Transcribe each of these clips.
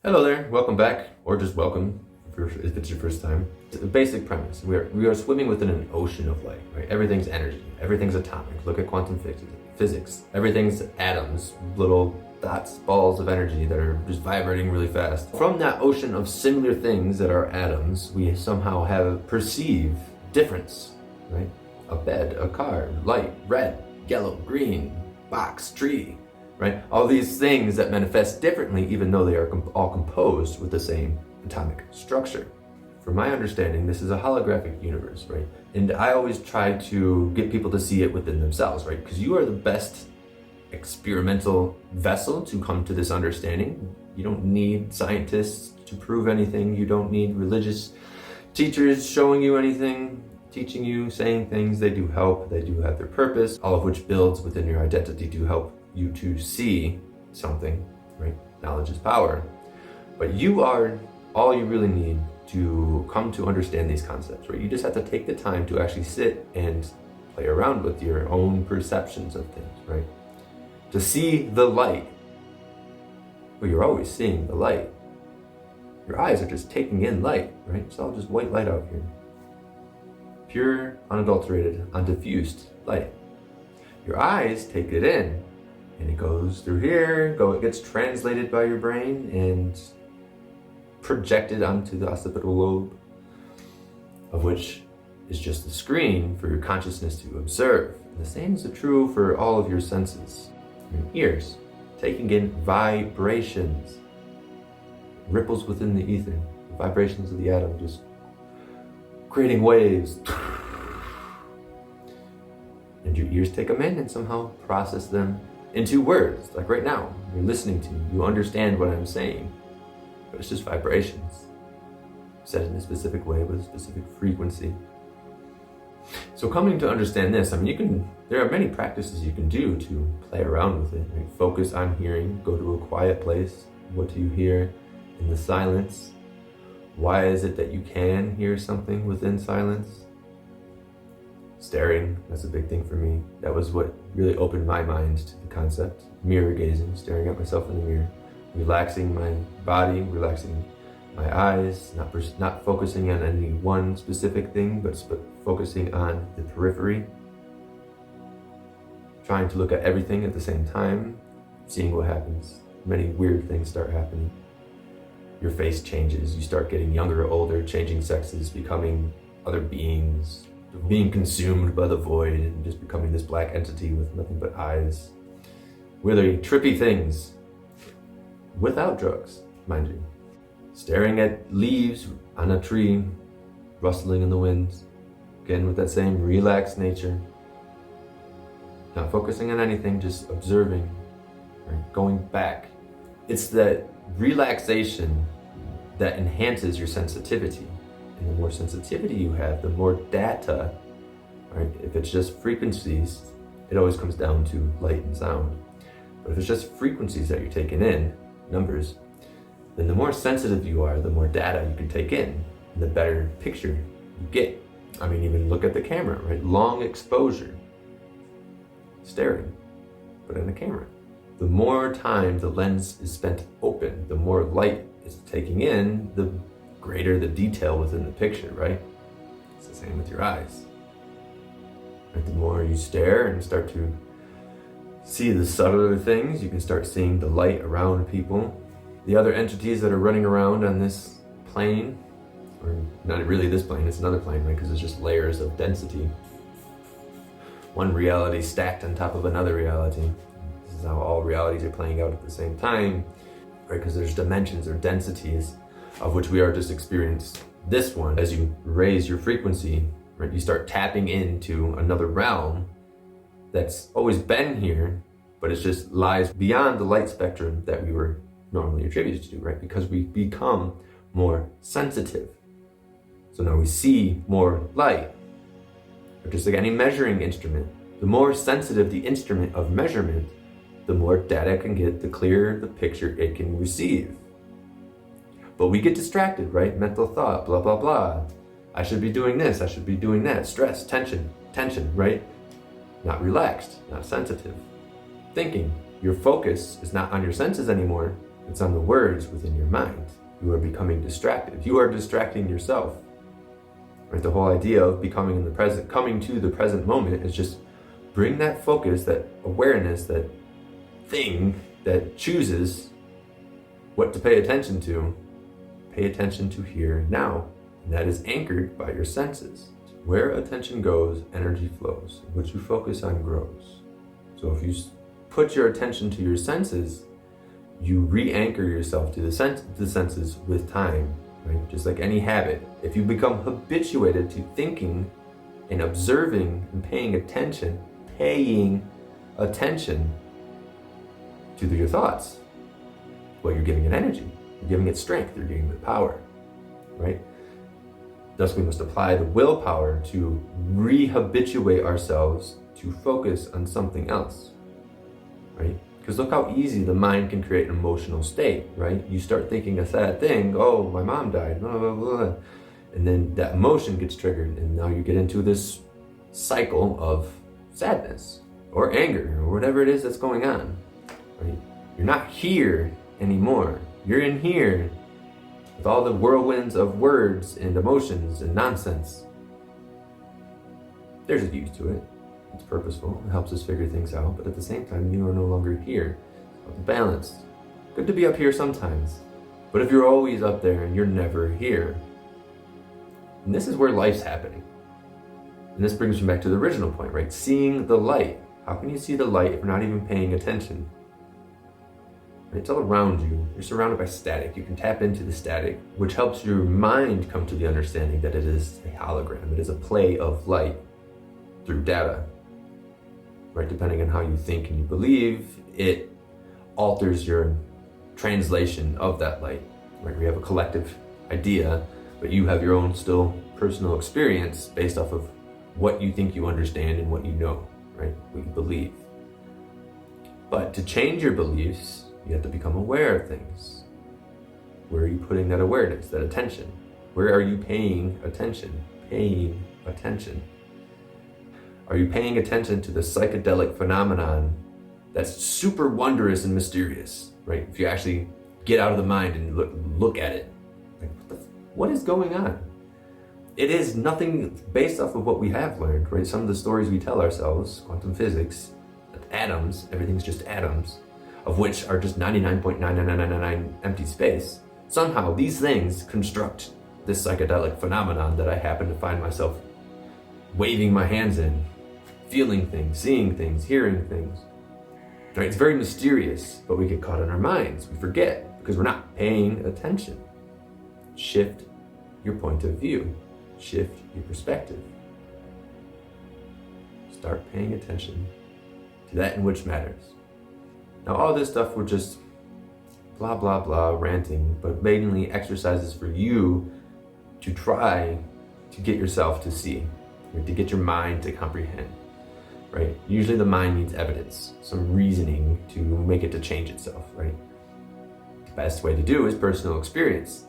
Hello there, welcome back, or just welcome if it's your first time. The basic premise, we are swimming within an ocean of light, right? Everything's energy, everything's atomic. Look at quantum physics. Everything's atoms, little dots, balls of energy that are just vibrating really fast. From that ocean of similar things that are atoms, we somehow have perceived difference, right? A bed, a car, light, red, yellow, green, box, tree, right? All these things that manifest differently even though they are all composed with the same atomic structure. From my understanding, this is a holographic universe, right? And I always try to get people to see it within themselves, right? Because you are the best experimental vessel to come to this understanding. You don't need scientists to prove anything. You don't need religious teachers showing you anything, teaching you, saying things. They do help. They do have their purpose, all of which builds within your identity to help you to see something, right? Knowledge is power. But you are all you really need to come to understand these concepts, right? You just have to take the time to actually sit and play around with your own perceptions of things, right? To see the light. Well, you're always seeing the light. Your eyes are just taking in light, right? It's all just white light out here. Pure, unadulterated, undiffused light. Your eyes take it in, and it goes through here, it gets translated by your brain and projected onto the occipital lobe, of which is just the screen for your consciousness to observe. And the same is true for all of your senses. Your ears, taking in vibrations, ripples within the ether, the vibrations of the atom, just creating waves. And your ears take them in and somehow process them into words. Like right now, you're listening to me, you understand what I'm saying, but it's just vibrations said in a specific way with a specific frequency. So coming to understand this, there are many practices you can do to play around with it, right? Focus on hearing, go to a quiet place. What do you hear in the silence? Why is it that you can hear something within silence? Staring, that's a big thing for me. That was what really opened my mind to the concept. Mirror gazing, staring at myself in the mirror. Relaxing my body, relaxing my eyes, not focusing on any one specific thing, but focusing on the periphery. Trying to look at everything at the same time, seeing what happens. Many weird things start happening. Your face changes, you start getting younger or older, changing sexes, becoming other beings, being consumed by the void, and just becoming this black entity with nothing but eyes. Really trippy things. Without drugs, mind you. Staring at leaves on a tree, rustling in the wind. Again, with that same relaxed nature. Not focusing on anything, just observing, right? Going back. It's that relaxation that enhances your sensitivity. And the more sensitivity you have, the more data, right? If it's just frequencies, it always comes down to light and sound. But if it's just frequencies that you're taking in, numbers, then the more sensitive you are, the more data you can take in, and the better picture you get. Even look at the camera, right? Long exposure, staring, but in the camera. The more time the lens is spent open, the more light it's taking in, the greater the detail within the picture, right? It's the same with your eyes. Right? The more you stare and start to see the subtler things, you can start seeing the light around people. The other entities that are running around on this plane, or not really this plane, it's another plane, right? Because it's just layers of density. One reality stacked on top of another reality. This is how all realities are playing out at the same time, right? Because there's dimensions or densities of which we are just experiencing this one. As you raise your frequency, right, you start tapping into another realm that's always been here, but it just lies beyond the light spectrum that we were normally attributed to, right? Because we become more sensitive. So now we see more light. Or just like any measuring instrument, the more sensitive the instrument of measurement, the more data it can get, the clearer the picture it can receive. But we get distracted, right? Mental thought, blah, blah, blah. I should be doing this, I should be doing that. Stress, tension, right? Not relaxed, not sensitive. Thinking. Your focus is not on your senses anymore. It's on the words within your mind. You are becoming distracted. You are distracting yourself. Right? The whole idea of becoming in the present, coming to the present moment, is just bring that focus, that awareness, that thing that chooses what to pay attention to. Pay attention to here and now. And that is anchored by your senses. Where attention goes, energy flows. What you focus on grows. So if you put your attention to your senses, you re-anchor yourself to the senses with time, right? Just like any habit. If you become habituated to thinking and observing and paying attention to your thoughts, well, you're giving it energy, you're giving it strength, you're giving it power, right? Thus, we must apply the willpower to re-habituate ourselves to focus on something else, right? Because look how easy the mind can create an emotional state, right? You start thinking a sad thing, oh, my mom died, blah, blah, blah. And then that emotion gets triggered, and now you get into this cycle of sadness or anger or whatever it is that's going on, right? You're not here anymore. You're in here with all the whirlwinds of words and emotions and nonsense. There's a use to it. It's purposeful. It helps us figure things out. But at the same time, you are no longer here. It's balanced. Good to be up here sometimes. But if you're always up there and you're never here, and this is where life's happening. And this brings me back to the original point, right? Seeing the light. How can you see the light if you're not even paying attention? It's all around you. You're surrounded by static. You can tap into the static, which helps your mind come to the understanding that it is a hologram. It is a play of light through data. Right? Depending on how you think and you believe, it alters your translation of that light. Right? We have a collective idea, but you have your own still personal experience based off of what you think you understand and what you know, right? What you believe. But to change your beliefs, you have to become aware of things. Where are you putting that awareness, that attention? Where are you paying attention? Paying attention. Are you paying attention to the psychedelic phenomenon that's super wondrous and mysterious, right? If you actually get out of the mind and look at it, like, what is going on? It is nothing based off of what we have learned, right? Some of the stories we tell ourselves, quantum physics, that atoms, everything's just atoms, of which are just 99.99999 empty space. Somehow these things construct this psychedelic phenomenon that I happen to find myself waving my hands in, feeling things, seeing things, hearing things. Right? It's very mysterious, but we get caught in our minds. We forget because we're not paying attention. Shift your point of view. Shift your perspective. Start paying attention to that in which matters. Now, all this stuff, we're just blah, blah, blah, ranting, but mainly exercises for you to try to get yourself to see, right? To get your mind to comprehend, right? Usually the mind needs evidence, some reasoning to make it to change itself, right? The best way to do is personal experience.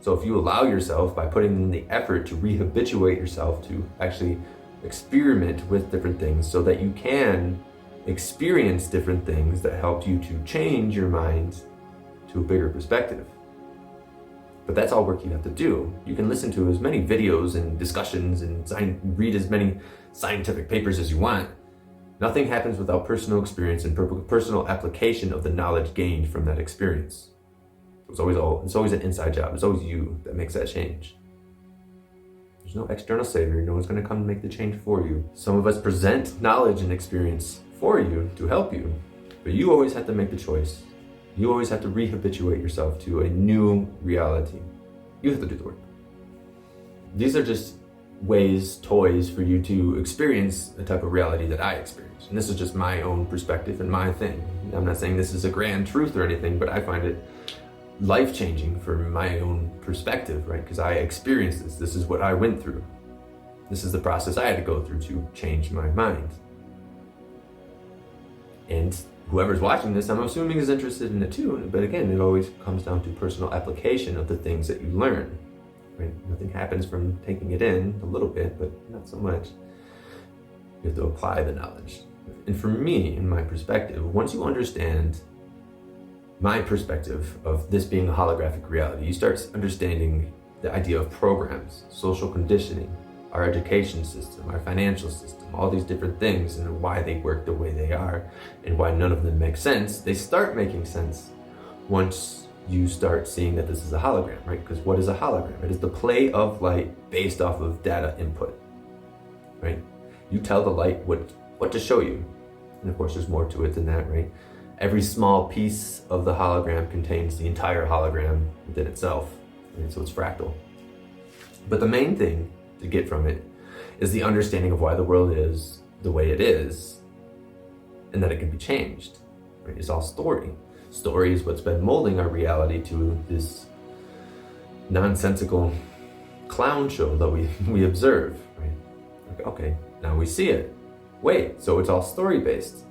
So if you allow yourself, by putting in the effort to rehabituate yourself to actually experiment with different things so that you can experience different things that help you to change your mind to a bigger perspective. But that's all work you have to do. You can listen to as many videos and discussions and read as many scientific papers as you want. Nothing happens without personal experience and personal application of the knowledge gained from that experience. It's always an inside job. It's always you that makes that change. There's no external savior. No one's going to come and make the change for you. Some of us present knowledge and experience for you to help you, but you always have to make the choice. You always have to rehabituate yourself to a new reality. You have to do the work. These are just ways, toys for you to experience the type of reality that I experience. And this is just my own perspective and my thing. I'm not saying this is a grand truth or anything, but I find it life-changing for my own perspective, right? Because I experienced this. This is what I went through. This is the process I had to go through to change my mind. And whoever's watching this, I'm assuming, is interested in it too. But again, it always comes down to personal application of the things that you learn. Right? Nothing happens from taking it in a little bit, but not so much. You have to apply the knowledge. And for me, in my perspective, once you understand my perspective of this being a holographic reality, you start understanding the idea of programs, social conditioning, our education system, our financial system, all these different things, and why they work the way they are, and why none of them make sense. They start making sense once you start seeing that this is a hologram, right? Because what is a hologram? It is the play of light based off of data input, right? You tell the light what to show you. And of course, there's more to it than that, right? Every small piece of the hologram contains the entire hologram within itself, right? So it's fractal. But the main thing to get from it is the understanding of why the world is the way it is, and that it can be changed, right? It's all story. Story is what's been molding our reality to this nonsensical clown show that we observe, right? Like, okay, now we see it. Wait, so it's all story-based.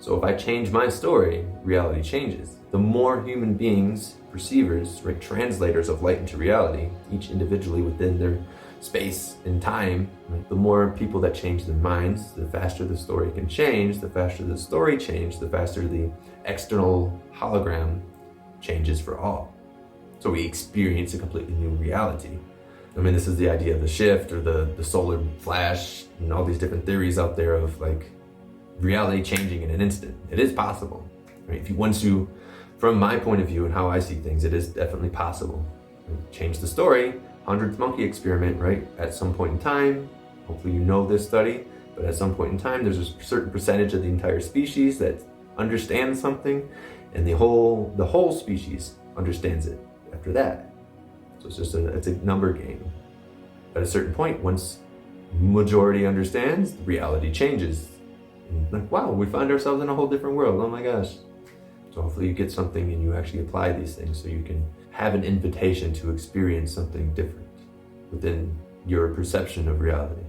So if I change my story, reality changes. The more human beings, perceivers, right, translators of light into reality, each individually within their space and time, right, the more people that change their minds, the faster the story can change, the faster the story changes, the faster the external hologram changes for all. So we experience a completely new reality. I mean, this is the idea of the shift or the solar flash and all these different theories out there of like reality changing in an instant. It is possible, right? From my point of view and how I see things, it is definitely possible. Right? Change the story, 100th monkey experiment, right? At some point in time, hopefully you know this study, but at some point in time, there's a certain percentage of the entire species that understands something, and the whole species understands it after that. So it's a number game. At a certain point, once majority understands, reality changes. And like, wow, we find ourselves in a whole different world. Oh my gosh. So hopefully you get something and you actually apply these things so you can have an invitation to experience something different within your perception of reality.